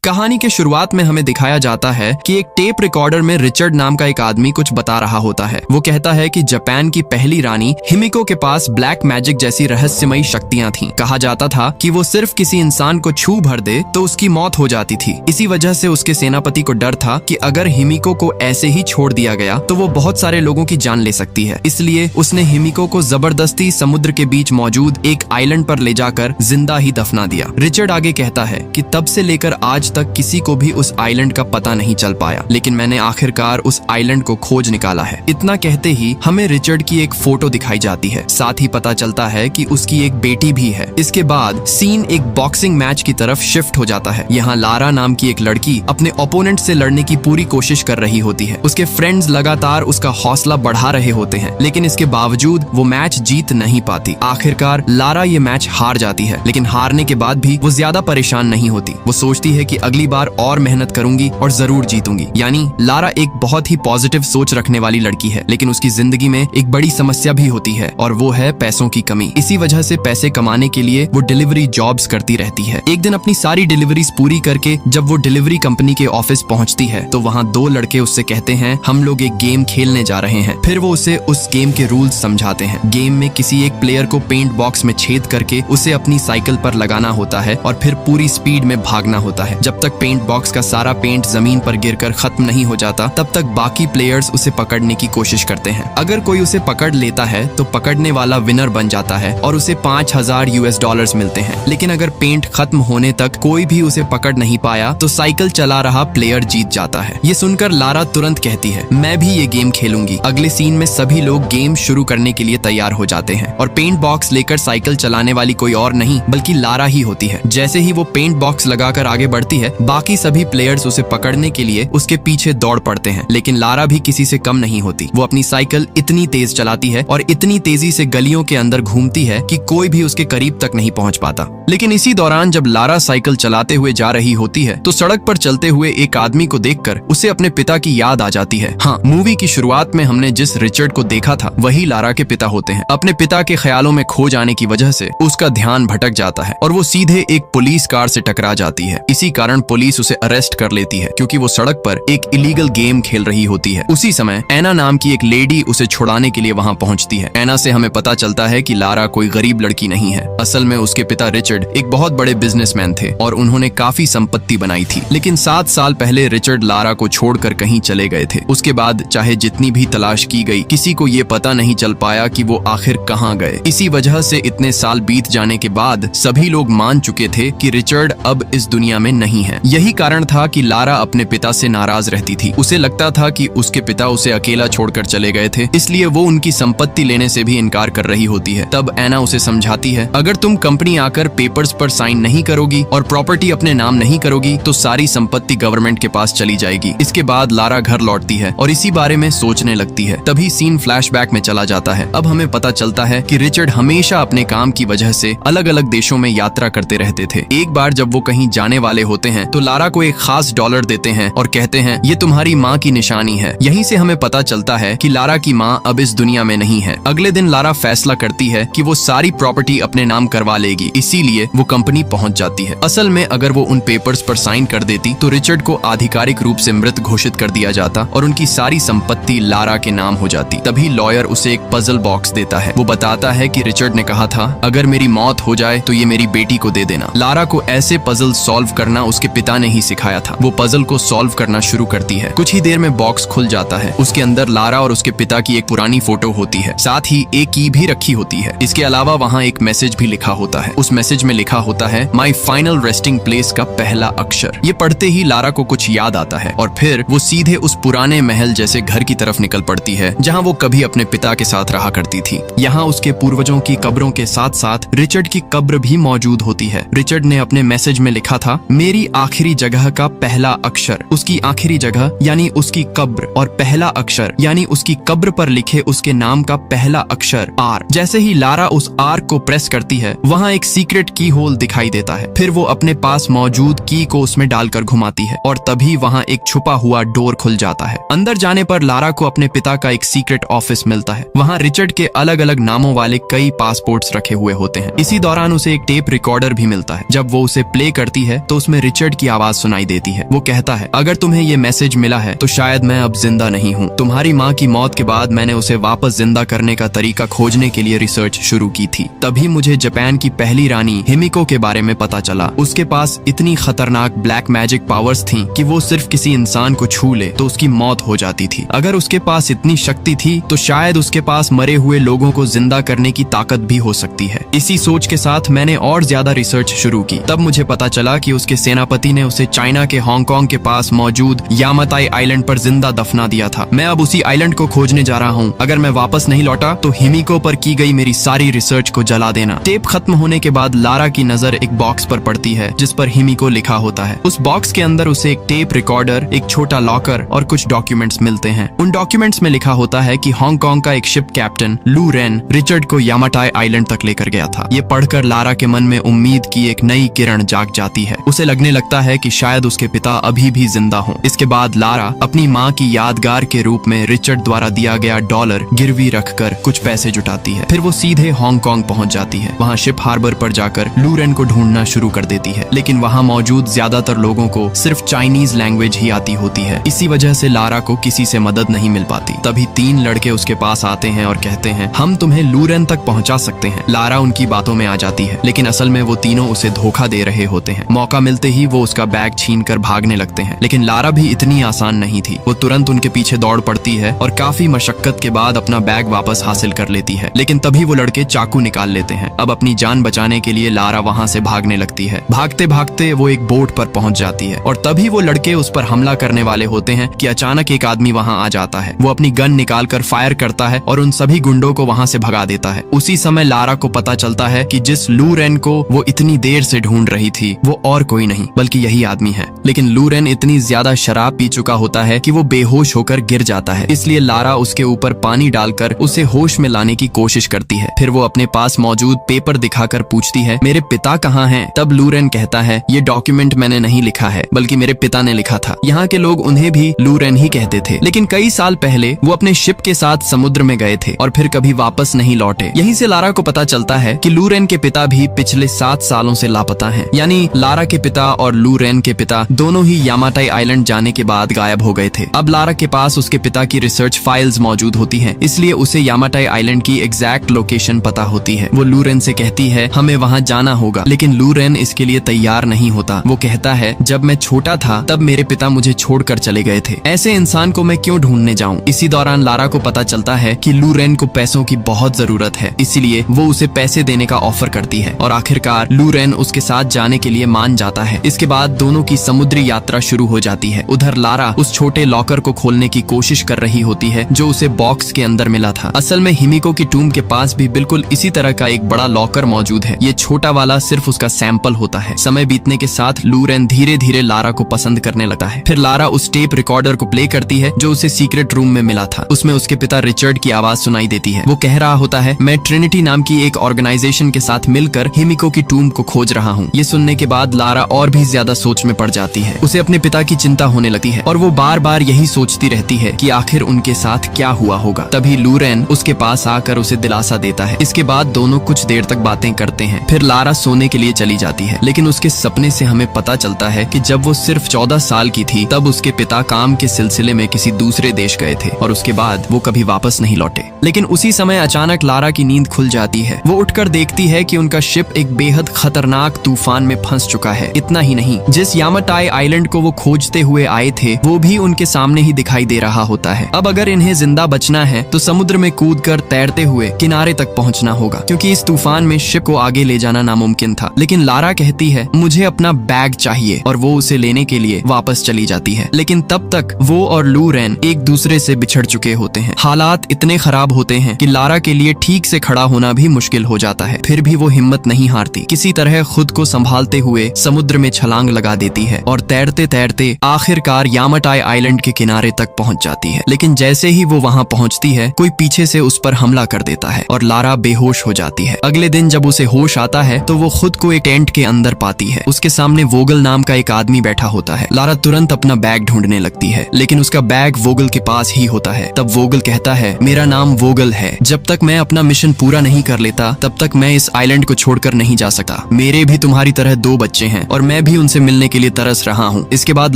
कहानी के शुरुआत में हमें दिखाया जाता है कि एक टेप रिकॉर्डर में रिचर्ड नाम का एक आदमी कुछ बता रहा होता है। वो कहता है कि जापान की पहली रानी हिमिको के पास ब्लैक मैजिक जैसी रहस्यमयी शक्तियां थीं। कहा जाता था कि वो सिर्फ किसी इंसान को छू भर दे तो उसकी मौत हो जाती थी। इसी वजह से उसके सेनापति को डर था कि अगर हिमिको को ऐसे ही छोड़ दिया गया तो वो बहुत सारे लोगों की जान ले सकती है। इसलिए उसने हिमिको को जबरदस्ती समुद्र के बीच मौजूद एक आइलैंड पर ले जाकर जिंदा ही दफना दिया। रिचर्ड आगे कहता है कि तब से लेकर आज तक किसी को भी उस आइलैंड का पता नहीं चल पाया, लेकिन मैंने आखिरकार उस आइलैंड को खोज निकाला है। इतना कहते ही हमें रिचर्ड की एक फोटो दिखाई जाती है। साथ ही पता चलता है कि उसकी एक बेटी भी है। इसके बाद सीन एक बॉक्सिंग मैच की तरफ शिफ्ट हो जाता है। यहाँ लारा नाम की एक लड़की अपने ओपोनेंट से लड़ने की पूरी कोशिश कर रही होती है। उसके फ्रेंड्स लगातार उसका हौसला बढ़ा रहे होते हैं, लेकिन इसके बावजूद वो मैच जीत नहीं पाती। आखिरकार लारा ये मैच हार जाती है, लेकिन हारने के बाद भी वो ज्यादा परेशान नहीं होती। वो सोचती है कि अगली बार और मेहनत करूंगी और जरूर जीतूंगी। यानी लारा एक बहुत ही पॉजिटिव सोच रखने वाली लड़की है, लेकिन उसकी जिंदगी में एक बड़ी समस्या भी होती है और वो है पैसों की कमी। इसी वजह से पैसे कमाने के लिए वो डिलीवरी जॉब्स करती रहती है। एक दिन अपनी सारी डिलीवरीज पूरी करके जब वो डिलीवरी कंपनी के ऑफिस पहुंचती है तो वहाँ दो लड़के उससे कहते हैं हम लोग एक गेम खेलने जा रहे हैं। फिर वो उसे उस गेम के रूल्स समझाते हैं। गेम में किसी एक प्लेयर को पेंट बॉक्स में छेद करके उसे अपनी साइकिल पर लगाना होता है और फिर पूरी स्पीड में भागना होता है। जब तक पेंट बॉक्स का सारा पेंट जमीन पर गिरकर खत्म नहीं हो जाता तब तक बाकी प्लेयर्स उसे पकड़ने की कोशिश करते हैं। अगर कोई उसे पकड़ लेता है तो पकड़ने वाला विनर बन जाता है और उसे $5000 मिलते हैं। लेकिन अगर पेंट खत्म होने तक कोई भी उसे पकड़ नहीं पाया तो साइकिल चला रहा प्लेयर जीत जाता है। ये सुनकर लारा तुरंत कहती है मैं भी ये गेम खेलूंगी। अगले सीन में सभी लोग गेम शुरू करने के लिए तैयार हो जाते हैं और पेंट बॉक्स लेकर साइकिल चलाने वाली कोई और नहीं बल्कि लारा ही होती है। जैसे ही वो पेंट बॉक्स लगाकर आगे बढ़ती है बाकी सभी प्लेयर्स उसे पकड़ने के लिए उसके पीछे दौड़ पड़ते हैं, लेकिन लारा भी किसी से कम नहीं होती। वो अपनी साइकिल इतनी तेज चलाती है और इतनी तेजी से गलियों के अंदर घूमती है कि कोई भी उसके करीब तक नहीं पहुंच पाता। लेकिन इसी दौरान जब लारा साइकिल चलाते हुए जा रही होती है तो सड़क पर चलते हुए एक आदमी को देखकर उसे अपने पिता की याद आ जाती है। हाँ, मूवी की शुरुआत में हमने जिस रिचर्ड को देखा था वही लारा के पिता होते हैं। अपने पिता के ख्यालों में खो जाने की वजह से उसका ध्यान भटक जाता है और वो सीधे एक पुलिस कार से टकरा जाती है। इसी कारण पुलिस उसे अरेस्ट कर लेती है क्योंकि वो सड़क पर एक इलीगल गेम खेल रही होती है। उसी समय एना नाम की एक लेडी उसे छुड़ाने के लिए वहाँ पहुँचती है। एना से हमें पता चलता है कि लारा कोई गरीब लड़की नहीं है। असल में उसके पिता रिचर्ड एक बहुत बड़े बिजनेसमैन थे और उन्होंने काफी संपत्ति बनाई थी। लेकिन 7 साल पहले रिचर्ड लारा को छोड़कर कहीं चले गए थे। उसके बाद चाहे जितनी भी तलाश की गई किसी को ये पता नहीं चल पाया कि वो आखिर कहाँ गए। इसी वजह से इतने साल बीत जाने के बाद सभी लोग मान चुके थे कि रिचर्ड अब इस दुनिया में नहीं है। यही कारण था कि लारा अपने पिता से नाराज रहती थी। उसे लगता था कि उसके पिता उसे अकेला छोड़कर चले गए थे, इसलिए वो उनकी संपत्ति लेने से भी इनकार कर रही होती है। तब एना उसे समझाती है अगर तुम कंपनी आकर पेपर्स पर साइन नहीं करोगी और प्रॉपर्टी अपने नाम नहीं करोगी तो सारी संपत्ति गवर्नमेंट के पास चली जाएगी। इसके बाद लारा घर लौटती है और इसी बारे में सोचने लगती है। तभी सीन फ्लैशबैक में चला जाता है। अब हमें पता चलता है कि रिचर्ड हमेशा अपने काम की वजह से अलग अलग देशों में यात्रा करते रहते थे। एक बार जब वो कहीं जाने वाले होते हैं तो लारा को एक खास डॉलर देते हैं और कहते हैं ये तुम्हारी माँ की निशानी है। यहीं से हमें पता चलता है कि लारा की माँ अब इस दुनिया में नहीं है। अगले दिन लारा फैसला करती है कि वो सारी प्रॉपर्टी अपने नाम करवा लेगी, इसीलिए वो कंपनी पहुंच जाती है। असल में अगर वो उन पेपर्स पर साइन कर देती तो रिचर्ड को आधिकारिक रूप से मृत घोषित कर दिया जाता और उनकी सारी संपत्ति लारा के नाम हो जाती। तभी लॉयर उसे एक पजल बॉक्स देता है। वो बताता है कि रिचर्ड ने कहा था अगर मेरी मौत हो जाए तो ये मेरी बेटी को दे देना। लारा को ऐसे पजल सॉल्व करना उसके पिता ने ही सिखाया था। वो पजल को सॉल्व करना शुरू करती है। कुछ ही देर में बॉक्स खुल जाता है। उसके अंदर लारा और उसके पिता की एक पुरानी फोटो होती है, साथ ही एक की भी रखी होती है। इसके अलावा वहाँ एक मैसेज भी लिखा होता है। उस मैसेज में लिखा होता है माई फाइनल रेस्टिंग प्लेस का पहला अक्षर। ये पढ़ते ही लारा को कुछ याद आता है और फिर वो सीधे उस पुराने महल जैसे घर की तरफ निकल पड़ती है जहाँ वो कभी अपने पिता के साथ रहा करती थी। यहाँ उसके पूर्वजों की कब्रों के साथ साथ रिचर्ड की कब्र भी मौजूद होती है। रिचर्ड ने अपने मैसेज में लिखा था मेरी आखिरी जगह का पहला अक्षर। उसकी आखिरी जगह यानी उसकी कब्र और पहला अक्षर यानी उसकी कब्र पर लिखे उसके नाम का पहला अक्षर आर। जैसे ही लारा उस आर को प्रेस करती है वहाँ एक सीक्रेट की होल दिखाई देता है। फिर वो अपने पास मौजूद की को उसमें डालकर घुमाती है और तभी वहाँ एक छुपा हुआ डोर खुल जाता है। अंदर जाने पर लारा को अपने पिता का एक सीक्रेट ऑफिस मिलता है। वहाँ रिचर्ड के अलग अलग नामों वाले कई पासपोर्ट्स रखे हुए होते हैं। इसी दौरान उसे एक टेप रिकॉर्डर भी मिलता है। जब वो उसे प्ले करती है तो उसमें रिचर्ड की आवाज सुनाई देती है। वो कहता है, अगर तुम्हें ये मैसेज मिला है तो शायद मैं अब जिंदा नहीं हूँ। तुम्हारी माँ की मौत के बाद मैंने उसे वापस जिंदा करने का तरीका खोजने के लिए रिसर्च शुरू की थी। तभी मुझे जापान की पहली रानी हिमिको के बारे में पता चला। उसके पास इतनी खतरनाक ब्लैक मैजिक पावर्स थी कि वो सिर्फ किसी इंसान को छू ले तो उसकी मौत हो जाती थी। अगर उसके पास इतनी शक्ति थी तो शायद उसके पास मरे हुए लोगों को जिंदा करने की ताकत भी हो सकती है। इसी सोच के साथ मैंने और ज्यादा रिसर्च शुरू की। तब मुझे पता चला कि उसके सेनापति ने उसे चाइना के हांगकांग के पास मौजूद यामाताई आइलैंड पर जिंदा दफना दिया था। मैं अब उसी आइलैंड को खोजने जा रहा हूँ। अगर मैं वापस नहीं लौटा तो हिमिको पर की गई मेरी सारी रिसर्च को जला देना। टेप खत्म होने के बाद लारा की नजर एक बॉक्स पर पड़ती है जिस पर हिमिको लिखा होता है। उस बॉक्स के अंदर उसे एक टेप रिकॉर्डर, एक छोटा लॉकर और कुछ डॉक्यूमेंट्स मिलते हैं। उन डॉक्यूमेंट्स में लिखा होता है कि हांगकांग का एक शिप कैप्टन लू रेन रिचर्ड को यामाताई आइलैंड तक लेकर गया था। ये पढ़कर लारा के मन में उम्मीद की एक नई किरण जाग जाती है। उसे लगने लगता है कि शायद उसके पिता अभी भी जिंदा हों। इसके बाद लारा अपनी माँ की यादगार के रूप में रिचर्ड द्वारा दिया गया डॉलर गिरवी रखकर कुछ पैसे जुटाती है। फिर वो सीधे हांगकांग पहुंच जाती है। वहाँ शिप हार्बर पर जाकर लू रेन को ढूंढना शुरू कर देती है, लेकिन वहाँ मौजूद ज्यादातर लोगों को सिर्फ चाइनीज लैंग्वेज ही आती होती है। इसी वजह से लारा को किसी से मदद नहीं मिल पाती। तभी 3 लड़के उसके पास आते हैं और कहते हैं, हम तुम्हें लू रेन तक पहुंचा सकते हैं। लारा उनकी बातों में आ जाती है, लेकिन असल में वो तीनों उसे धोखा दे रहे होते हैं। मौका मिलते ही वो उसका बैग छीनकर भागने लगते हैं, लेकिन लारा भी इतनी आसान नहीं थी। वो तुरंत उनके पीछे दौड़ पड़ती है और काफी मशक्कत के बाद अपना बैग वापस हासिल कर लेती है। लेकिन तभी वो लड़के चाकू निकाल लेते हैं। अब अपनी जान बचाने के लिए लारा वहाँ से भागने लगती है। भागते भागते वो एक बोट पर पहुंच जाती है और तभी वो लड़के उस पर हमला करने वाले होते हैं कि अचानक एक आदमी वहाँ आ जाता है। वो अपनी गन निकाल कर फायर करता है और उन सभी गुंडों को वहाँ से भगा देता है। उसी समय लारा को पता चलता है कि जिस लू रेन को वो इतनी देर से ढूंढ रही थी वो और कोई नहीं बल्कि यही आदमी है। लेकिन लू रेन इतनी ज्यादा शराब पी चुका होता है कि वो बेहोश होकर गिर जाता है। इसलिए लारा उसके ऊपर पानी डालकर उसे होश में लाने की कोशिश करती है। फिर वो अपने पास मौजूद पेपर दिखाकर पूछती है, मेरे पिता कहाँ हैं? तब लू रेन कहता है, ये डॉक्यूमेंट मैंने नहीं लिखा है बल्कि मेरे पिता ने लिखा था। यहाँ के लोग उन्हें भी लू रेन ही कहते थे, लेकिन कई साल पहले वो अपने शिप के साथ समुद्र में गए थे और फिर कभी वापस नहीं लौटे। यहीं से लारा को पता चलता है कि लू रेन के पिता भी पिछले 7 सालों से लापता हैं। यानी लारा के पिता और लू रेन के पिता दोनों ही यामाताई आइलैंड जाने के बाद गायब हो गए थे। अब लारा के पास उसके पिता की रिसर्च फाइल्स मौजूद होती हैं, इसलिए उसे यामाताई आइलैंड की एग्जैक्ट लोकेशन पता होती है। वो लू रेन से कहती है, हमें वहाँ जाना होगा, लेकिन लू रेन इसके लिए तैयार नहीं होता। वो कहता है, जब मैं छोटा था तब मेरे पिता मुझे छोड़कर चले गए थे, ऐसे इंसान को मैं क्यों ढूंढने जाऊं। इसी दौरान लारा को पता चलता है कि लू रेन को पैसों की बहुत जरूरत है, इसीलिए वो उसे पैसे देने का ऑफर करती है और आखिरकार लू रेन उसके साथ जाने के लिए मान जाता है। इसके बाद दोनों की समुद्री यात्रा शुरू हो जाती है। उधर लारा उस छोटे लॉकर को खोलने की कोशिश कर रही होती है जो उसे बॉक्स के अंदर मिला था। असल में हिमिको की टूम के पास भी बिल्कुल इसी तरह का एक बड़ा लॉकर मौजूद है। ये छोटा वाला सिर्फ उसका सैंपल होता है। समय बीतने के साथ लू रेन धीरे धीरे लारा को पसंद करने लगता है। फिर लारा उस टेप रिकॉर्डर को प्ले करती है जो उसे सीक्रेट रूम में मिला था। उसमें उसके पिता रिचर्ड की आवाज सुनाई देती है। वो कह रहा होता है, मैं ट्रिनिटी नाम की एक ऑर्गेनाइजेशन के साथ मिलकर हिमिको की टूम को खोज रहा हूँ। ये सुनने के बाद लारा और भी ज्यादा सोच में पड़ जाती है। उसे अपने पिता की चिंता होने लगती है और वो बार बार यही सोचती रहती है कि आखिर उनके साथ क्या हुआ होगा। तभी लू रेन उसके पास आकर उसे दिलासा देता है। इसके बाद दोनों कुछ देर तक बातें करते हैं। फिर लारा सोने के लिए चली जाती है, लेकिन उसके सपने से हमें पता चलता है कि जब वो सिर्फ 14 साल की थी तब उसके पिता काम के सिलसिले में किसी दूसरे देश गए थे और उसके बाद वो कभी वापस नहीं लौटे। लेकिन उसी समय अचानक लारा की नींद खुल जाती है। वो उठकर देखती है कि उनका शिप एक बेहद खतरनाक तूफान में फंस चुका है। इतना ही नहीं, जिस यामाताई आइलैंड को वो खोजते हुए आए थे वो भी उनके सामने ही दिखाई दे रहा होता है। अब अगर इन्हें जिंदा बचना है तो समुद्र में कूदकर तैरते हुए किनारे तक पहुंचना होगा, क्योंकि इस तूफान में शिप को आगे ले जाना नामुमकिन था। लेकिन लारा कहती है, मुझे अपना बैग चाहिए, और वो उसे लेने के लिए वापस चली जाती है। लेकिन तब तक वो और लू रेन एक दूसरे से बिछड़ चुके होते हैं। हालात इतने खराब होते हैं कि लारा के लिए ठीक से खड़ा होना भी मुश्किल हो जाता है। फिर भी वो हिम्मत नहीं हारती। किसी तरह खुद को संभालते हुए समुद्र में छलांग लगा देती है और तैरते तैरते आखिरकार यामाताई आइलैंड के किनारे तक पहुंच जाती है। लेकिन जैसे ही वो वहां पहुंचती है कोई पीछे से उस पर हमला कर देता है और लारा बेहोश हो जाती है। अगले दिन जब उसे होश आता है तो वो खुद को एक टेंट के अंदर पाती है। उसके सामने वोगल नाम का एक आदमी बैठा होता है। लारा तुरंत अपना बैग ढूंढने लगती है, लेकिन उसका बैग वोगल के पास ही होता है। तब वोगल कहता है, मेरा नाम वोगल है, जब तक मैं अपना मिशन पूरा नहीं कर लेता तब तक मैं इस आइलैंड को छोड़कर नहीं जा सकता। मेरे भी तुम्हारी तरह 2 बच्चे हैं और मैं मैं भी उनसे मिलने के लिए तरस रहा हूँ। इसके बाद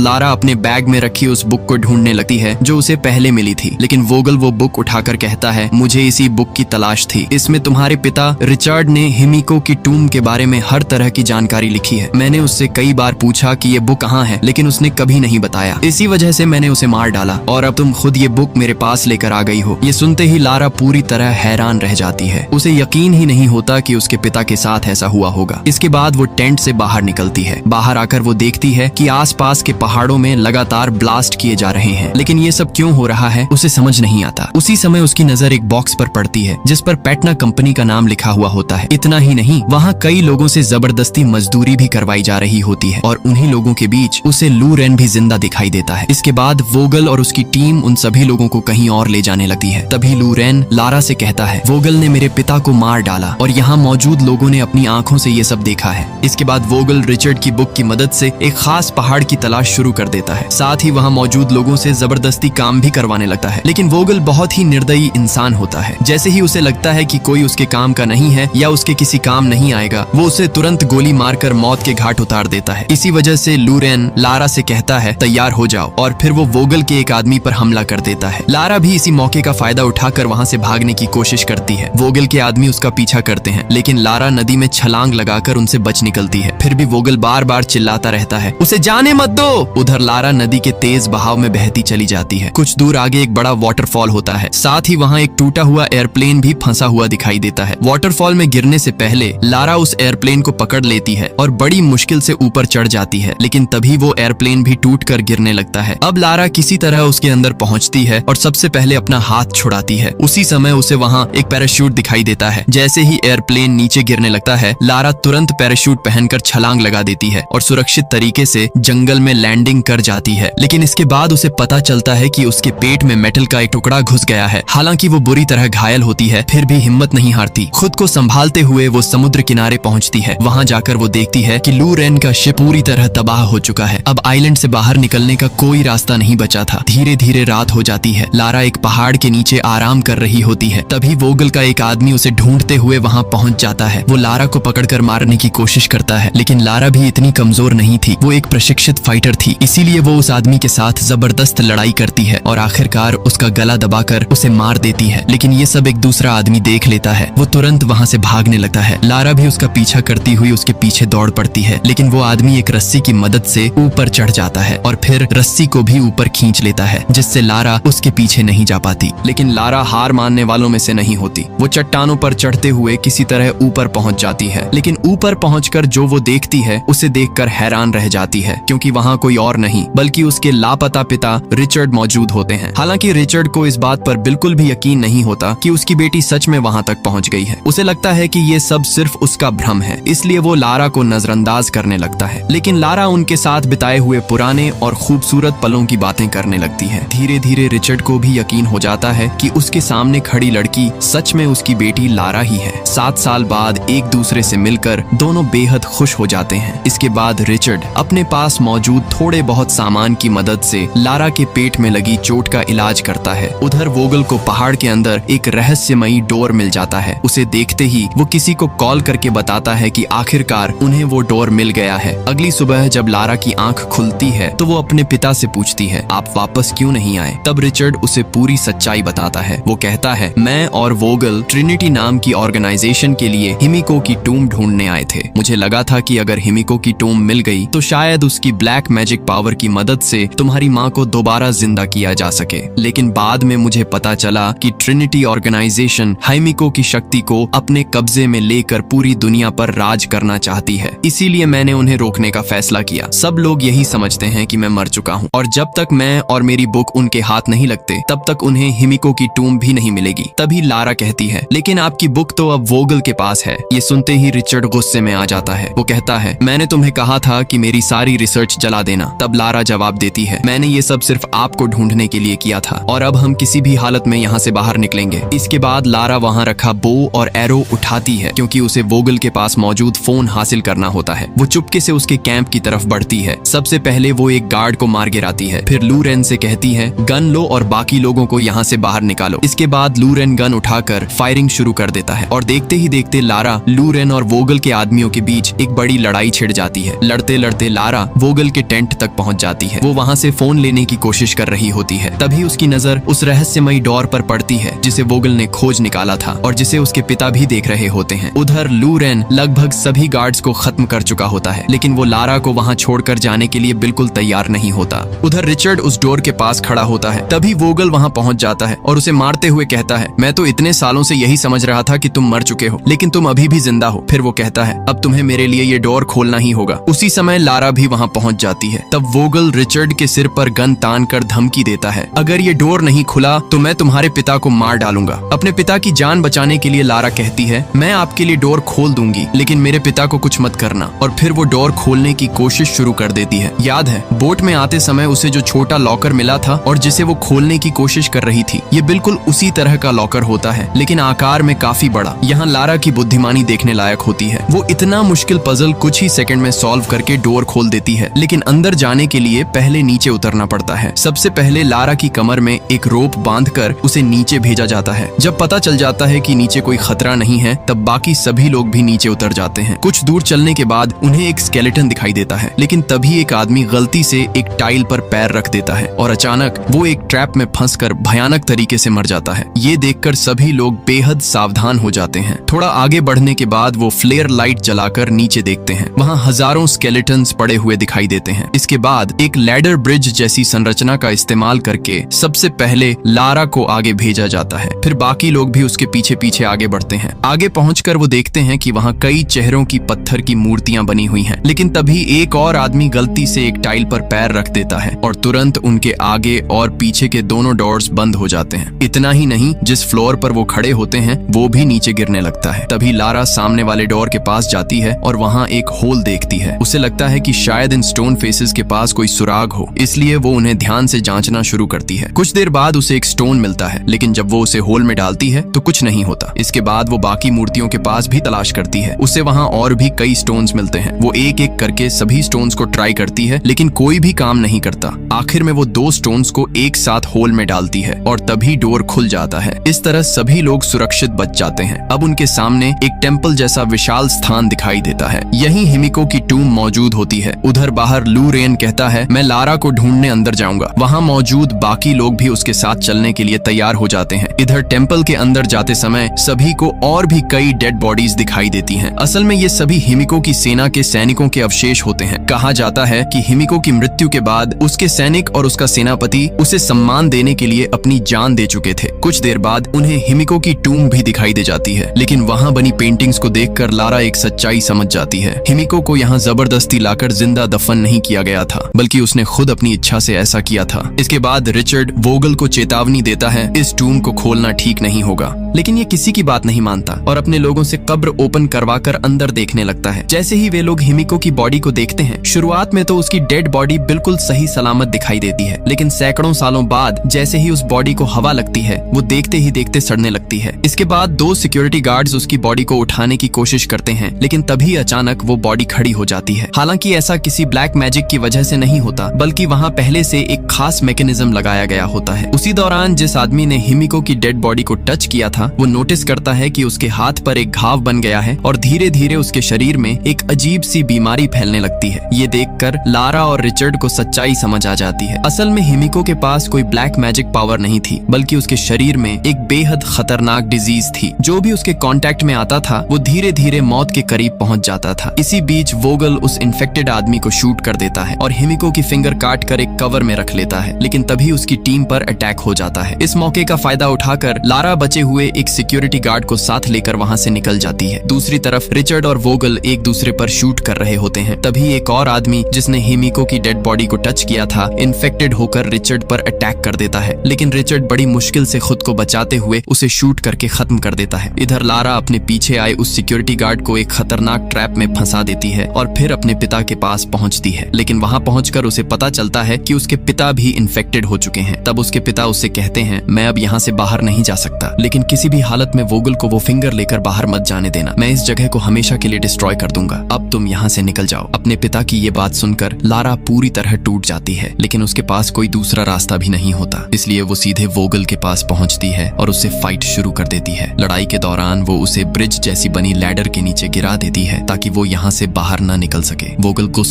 लारा अपने बैग में रखी उस बुक को ढूंढने लगती है जो उसे पहले मिली थी, लेकिन वोगल वो बुक उठाकर कहता है, मुझे इसी बुक की तलाश थी। इसमें तुम्हारे पिता रिचर्ड ने हिमिको की टूम के बारे में हर तरह की जानकारी लिखी है। मैंने उससे कई बार पूछा कि ये बुक कहाँ है, लेकिन उसने कभी नहीं बताया। इसी वजह से मैंने उसे मार डाला और अब तुम खुद ये बुक मेरे पास लेकर आ गई हो। ये सुनते ही लारा पूरी तरह हैरान रह जाती है। उसे यकीन ही नहीं होता कि उसके पिता के साथ ऐसा हुआ होगा। इसके बाद वो टेंट से बाहर निकलती है। बाहर आकर वो देखती है कि आसपास के पहाड़ों में लगातार ब्लास्ट किए जा रहे हैं, लेकिन ये सब क्यों हो रहा है उसे समझ नहीं आता। उसी समय उसकी नजर एक बॉक्स पर पड़ती है जिस पर पैटना कंपनी का नाम लिखा हुआ होता है। इतना ही नहीं, वहाँ कई लोगों से जबरदस्ती मजदूरी भी करवाई जा रही होती है और उन्हीं लोगों के बीच उसे लू रेन भी जिंदा दिखाई देता है। इसके बाद वोगल और उसकी टीम उन सभी लोगों को कहीं और ले जाने लगती है। तभी लू रेन लारा से कहता है, वोगल ने मेरे पिता को मार डाला और यहाँ मौजूद लोगों ने अपनी आंखों से ये सब देखा है। इसके बाद वोगल रिचर्ड की बुक की मदद से एक खास पहाड़ की तलाश शुरू कर देता है। साथ ही वहाँ मौजूद लोगों से जबरदस्ती काम भी करवाने लगता है, लेकिन वोगल बहुत ही निर्दयी इंसान होता है। जैसे ही उसे लगता है कि कोई उसके काम का नहीं है या उसके किसी काम नहीं आएगा, वो उसे तुरंत गोली मारकर मौत के घाट उतार देता है। इसी वजह से लू रेन लारा से कहता है, तैयार हो जाओ, और फिर वो वोगल के एक आदमी पर हमला कर देता है। लारा भी इसी मौके का फायदा उठाकर वहाँ से भागने की कोशिश करती है। वोगल के आदमी उसका पीछा करते हैं, लेकिन लारा नदी में छलांग लगाकर उनसे बच निकलती है। फिर भी वोगल बार बार चिल्लाता रहता है, उसे जाने मत दो। उधर लारा नदी के तेज बहाव में बहती चली जाती है। कुछ दूर आगे एक बड़ा वाटरफॉल होता है। साथ ही वहाँ एक टूटा हुआ एयरप्लेन भी फंसा हुआ दिखाई देता है। वाटरफॉल में गिरने से पहले लारा उस एयरप्लेन को पकड़ लेती है और बड़ी मुश्किल से ऊपर चढ़ जाती है, लेकिन तभी वो एयरप्लेन भी टूटकर गिरने लगता है। अब लारा किसी तरह उसके अंदर पहुंचती है और सबसे पहले अपना हाथ छुड़ाती है। उसी समय उसे वहाँ एक पैराशूट दिखाई देता है। जैसे ही एयरप्लेन नीचे गिरने लगता है, लारा तुरंत पैराशूट पहनकर छलांग लगा देती है और सुरक्षित तरीके से जंगल में लैंडिंग कर जाती है। लेकिन इसके बाद उसे पता चलता है कि उसके पेट में मेटल का एक टुकड़ा घुस गया है। हालांकि वो बुरी तरह घायल होती है, फिर भी हिम्मत नहीं हारती। खुद को संभालते हुए वो समुद्र किनारे पहुंचती है। वहां जाकर वो देखती है कि लू रेन का शिप पूरी तरह तबाह हो चुका है। अब आइलैंड से बाहर निकलने का कोई रास्ता नहीं बचा था। धीरे धीरे रात हो जाती है। लारा एक पहाड़ के नीचे आराम कर रही होती है। तभी वोगल का एक आदमी उसे ढूंढते हुए वहां पहुंच जाता है। वो लारा को पकड़कर मारने की कोशिश करता है, लेकिन लारा भी इतनी कमजोर नहीं थी। वो एक प्रशिक्षित फाइटर थी, इसीलिए वो उस आदमी के साथ जबरदस्त लड़ाई करती है और आखिरकार उसका गला दबाकर उसे मार देती है। लेकिन ये सब एक दूसरा आदमी देख लेता है। वो तुरंत वहां से भागने लगता है। लारा भी उसका पीछा करती हुई उसके पीछे दौड़ पड़ती है, लेकिन वो आदमी एक रस्सी की मदद से ऊपर चढ़ जाता है और फिर रस्सी को भी ऊपर खींच लेता है, जिससे लारा उसके पीछे नहीं जा पाती। लेकिन लारा हार मानने वालों में से नहीं होती। वो चट्टानों पर चढ़ते हुए किसी तरह ऊपर पहुंच जाती है, लेकिन ऊपर पहुंचकर जो वो देखती है उसे देखकर हैरान रह जाती है, क्योंकि वहां कोई और नहीं बल्कि उसके लापता पिता रिचर्ड मौजूद होते हैं। हालांकि रिचर्ड को इस बात पर बिल्कुल भी यकीन नहीं होता कि उसकी बेटी सच में वहां तक पहुंच गई है। उसे लगता है कि ये सब सिर्फ उसका भ्रम है, इसलिए वो लारा को नजरअंदाज करने लगता है। लेकिन लारा उनके साथ बिताए हुए पुराने और खूबसूरत पलों की बातें करने लगती है। धीरे धीरे रिचर्ड को भी यकीन हो जाता है कि उसके सामने खड़ी लड़की सच में उसकी बेटी लारा ही है। 7 साल बाद एक दूसरे से मिलकर दोनों बेहद खुश हो जाते हैं। इसके बाद रिचर्ड अपने पास मौजूद थोड़े बहुत सामान की मदद से लारा के पेट में लगी चोट का इलाज करता है। उधर वोगल को पहाड़ के अंदर एक रहस्यमयी डोर मिल जाता है। उसे देखते ही वो किसी को कॉल करके बताता है कि आखिरकार उन्हें वो डोर मिल गया है। अगली सुबह जब लारा की आंख खुलती है तो वो अपने पिता से पूछती है, आप वापस क्यों नहीं आए? तब रिचर्ड उसे पूरी सच्चाई बताता है। वो कहता है, मैं और वोगल ट्रिनिटी नाम की ऑर्गेनाइजेशन के लिए हिमिको की टूम ढूंढने आए थे। मुझे लगा था कि अगर हिमिको की टूम मिल गई तो शायद उसकी ब्लैक मैजिक पावर की मदद से तुम्हारी माँ को दोबारा जिंदा किया जा सके। लेकिन बाद में मुझे पता चला कि ट्रिनिटी ऑर्गेनाइजेशन हिमिको की शक्ति को अपने कब्जे में लेकर पूरी दुनिया पर राज करना चाहती है। इसीलिए मैंने उन्हें रोकने का फैसला किया। सब लोग यही समझते हैं कि मैं मर चुका हूँ और जब तक मैं और मेरी बुक उनके हाथ नहीं लगते तब तक उन्हें हिमिको की टूम भी नहीं मिलेगी। तभी लारा कहती है, लेकिन आपकी बुक तो अब वोगल के पास है। ये सुनते ही रिचर्ड गुस्से में आ जाता है। वो कहता है, मैंने तुम्हें कहा था कि मेरी सारी रिसर्च जला देना। तब लारा जवाब देती है, मैंने ये सब सिर्फ आपको ढूंढने के लिए किया था और अब हम किसी भी हालत में यहाँ से बाहर निकलेंगे। इसके बाद लारा वहाँ रखा बो और एरो उठाती है क्योंकि उसे वोगल के पास मौजूद फोन हासिल करना होता है। वो चुपके से उसके कैंप की तरफ बढ़ती है। सबसे पहले वो एक गार्ड को मार गिराती है। फिर लू रेन से कहती है, गन लो और बाकी लोगों को यहाँ से बाहर निकालो। इसके बाद लू रेन गन उठाकर फायरिंग शुरू कर देता है और देखते ही देखते लारा, लू रेन और वोगल के आदमियों के बीच एक बड़ी लड़ाई छिड़ जाती जाती है। लड़ते लड़ते लारा वोगल के टेंट तक पहुंच जाती है। वो वहां से फोन लेने की कोशिश कर रही होती है। तभी उसकी नजर उस रहस्यमयी डोर पर पड़ती है जिसे वोगल ने खोज निकाला था और जिसे उसके पिता भी देख रहे होते हैं। उधर लू रेन लगभग सभी गार्ड्स को खत्म कर चुका होता है, लेकिन वो लारा को वहां छोड़कर जाने के लिए बिल्कुल तैयार नहीं होता। उधर रिचर्ड उस डोर के पास खड़ा होता है। तभी वोगल वहां पहुंच जाता है और उसे मारते हुए कहता है, मैं तो इतने सालों से यही समझ रहा था कि तुम मर चुके हो, लेकिन तुम अभी भी जिंदा हो। फिर वो कहता है, अब तुम्हें मेरे लिए ये डोर खोलना ही होगा। उसी समय लारा भी वहां पहुंच जाती है। तब वोगल रिचर्ड के सिर पर गन तान कर धमकी देता है, अगर ये डोर नहीं खुला तो मैं तुम्हारे पिता को मार डालूंगा। अपने पिता की जान बचाने के लिए लारा कहती है, मैं आपके लिए डोर खोल दूंगी, लेकिन मेरे पिता को कुछ मत करना। और फिर वो डोर खोलने की कोशिश शुरू कर देती है। याद है, बोट में आते समय उसे जो छोटा लॉकर मिला था और जिसे वो खोलने की कोशिश कर रही थी, ये बिल्कुल उसी तरह का लॉकर होता है, लेकिन आकार में काफी बड़ा। यहाँ लारा की बुद्धिमानी देखने लायक होती है। वो इतना मुश्किल पजल कुछ ही सेकंड में सॉल्व करके डोर खोल देती है, लेकिन अंदर जाने के लिए पहले नीचे उतरना पड़ता है। सबसे पहले लारा की कमर में एक रोप बांधकर उसे नीचे भेजा जाता है। जब पता चल जाता है कि नीचे कोई खतरा नहीं है, तब बाकी सभी लोग भी नीचे उतर जाते हैं। कुछ दूर चलने के बाद उन्हें एक स्केलेटन दिखाई देता है, लेकिन तभी एक आदमी गलती से एक टाइल पर पैर रख देता है और अचानक वो एक ट्रैप में फंसकर भयानक तरीके से मर जाता है। ये देखकर सभी लोग बेहद सावधान हो जाते हैं। थोड़ा आगे बढ़ने के बाद वो फ्लेयर लाइट जलाकर नीचे देखते हैं। वहाँ हजारों स्केलेटन्स पड़े हुए दिखाई देते हैं। इसके बाद एक लैडर ब्रिज जैसी संरचना का इस्तेमाल करके सबसे पहले लारा को आगे भेजा जाता है। फिर बाकी लोग भी उसके पीछे पीछे आगे बढ़ते हैं। आगे पहुंचकर वो देखते हैं कि वहाँ कई चेहरों की पत्थर की मूर्तियां बनी हुई हैं। लेकिन तभी एक और आदमी गलती से एक टाइल पर पैर रख देता है और तुरंत उनके आगे और पीछे के दोनों डोर्स बंद हो जाते हैं। इतना ही नहीं, जिस फ्लोर पर वो खड़े होते हैं वो भी नीचे गिरने लगता है। तभी लारा सामने वाले डोर के पास जाती है और वहाँ एक होल देखती है। उसे लगता है कि शायद इन स्टोन फेसेस के पास कोई सुराग हो, इसलिए वो उन्हें ध्यान से जांचना शुरू करती है। कुछ देर बाद उसे एक स्टोन मिलता है, लेकिन जब वो उसे होल में डालती है तो कुछ नहीं होता। इसके बाद वो बाकी मूर्तियों के पास भी तलाश करती है। उसे वहाँ और भी कई स्टोन्स मिलते हैं। वो एक एक करके सभी स्टोन्स को ट्राई करती है, लेकिन कोई भी काम नहीं करता। आखिर में वो 2 स्टोन्स को एक साथ होल में डालती है और तभी डोर खुल जाता है। इस तरह सभी लोग सुरक्षित बच जाते हैं। अब उनके सामने एक टेम्पल जैसा विशाल स्थान दिखाई देता है। यहीं हिमिको की टूम मौजूद होती है। उधर बाहर लू रेन कहता है, मैं लारा को ढूंढने अंदर जाऊंगा। वहाँ मौजूद बाकी लोग भी उसके साथ चलने के लिए तैयार हो जाते हैं। इधर टेम्पल के अंदर जाते समय सभी को और भी कई डेड बॉडीज दिखाई देती हैं। असल में ये सभी हिमिको की सेना के सैनिकों के अवशेष होते हैं। कहा जाता है कि हिमिको की मृत्यु के बाद उसके सैनिक और उसका सेनापति उसे सम्मान देने के लिए अपनी जान दे चुके थे। कुछ देर बाद उन्हें हिमिको की टूम भी दिखाई दे जाती है, लेकिन वहाँ बनी पेंटिंग्स को देखकर लारा एक सच्चाई समझ जाती है। हिमिको को यहाँ जबरदस्ती लाकर जिंदा दफन नहीं किया गया था, बल्कि उसने खुद अपनी इच्छा से ऐसा किया था। इसके बाद रिचर्ड वोगल को चेतावनी देता है, इस टूम को खोलना ठीक नहीं होगा, लेकिन ये किसी की बात नहीं मानता और अपने लोगों से कब्र ओपन करवाकर अंदर देखने लगता है। जैसे ही वे लोग हिमिको की बॉडी को देखते हैं, शुरुआत में तो उसकी डेड बॉडी बिल्कुल सही सलामत दिखाई देती है, लेकिन सैकड़ों सालों बाद जैसे ही उस बॉडी को हवा लगती है, वो देखते ही देखते सड़ने लगती है। इसके बाद 2 सिक्योरिटी गार्ड्स उसकी बॉडी को उठाने की कोशिश करते हैं, लेकिन तभी अचानक वो बॉडी खड़ी हो जाती है। हालांकि ऐसा किसी ब्लैक मैजिक की वजह से नहीं होता, बल्कि वहाँ पहले से एक खास मैकेनिज्म लगाया गया होता है। उसी दौरान जिस आदमी ने हिमिको की डेड बॉडी को टच किया था, वो नोटिस करता है कि उसके हाथ पर एक घाव बन गया है और धीरे धीरे उसके शरीर में एक अजीब सी बीमारी फैलने लगती है। ये देखकर लारा और रिचर्ड को सच्चाई समझ आ जाती है। असल में हिमिको के पास कोई ब्लैक मैजिक पावर नहीं थी, बल्कि उसके शरीर में एक बेहद खतरनाक डिजीज थी। जो भी उसके कांटेक्ट में आता था, वो धीरे धीरे मौत के करीब पहुंच जाता था। इसी बीच वोगल उस इन्फेक्टेड आदमी को शूट कर देता है और हिमिको की फिंगर काट कर एक कवर में रख लेता है, लेकिन तभी उसकी टीम पर अटैक हो जाता है। इस मौके का फायदा उठाकर लारा बचे हुए एक सिक्योरिटी गार्ड को साथ लेकर वहां से निकल जाती है। दूसरी तरफ रिचर्ड और वोगल एक दूसरे पर शूट कर रहे होते हैं। तभी एक और आदमी जिसने हिमिको की डेड बॉडी को टच किया था, इन्फेक्टेड होकर रिचर्ड पर अटैक कर देता है, लेकिन रिचर्ड बड़ी मुश्किल से खुद को बचाते हुए उसे शूट करके खत्म कर देता है। इधर लारा अपने पीछे आए उस सिक्योरिटी गार्ड को एक खतरनाक ट्रैप में फंसा देती है और फिर अपने पिता के पास पहुंचती है, लेकिन वहां पहुंचकर उसे पता चलता है कि उसके पिता भी इन्फेक्टेड हो चुके हैं। तब उसके पिता उससे कहते हैं, मैं अब यहाँ से बाहर नहीं जा सकता, लेकिन किसी भी हालत में वोगल को वो फिंगर लेकर बाहर मत जाने देना। मैं इस जगह को हमेशा के लिए डिस्ट्रॉय कर दूंगा। अब तुम यहाँ से निकल जाओ। अपने पिता की ये बात सुनकर लारा पूरी तरह टूट जाती है, लेकिन उसके पास कोई दूसरा रास्ता भी नहीं होता, इसलिए वो सीधे वोगल के पास पहुंचती है और उससे फाइट शुरू कर देती है। लड़ाई के दौरान वो उसे ब्रिज जैसी बनी लैडर के नीचे गिरा देती है ताकि वो यहाँ से बाहर ना निकल सके। वोगल को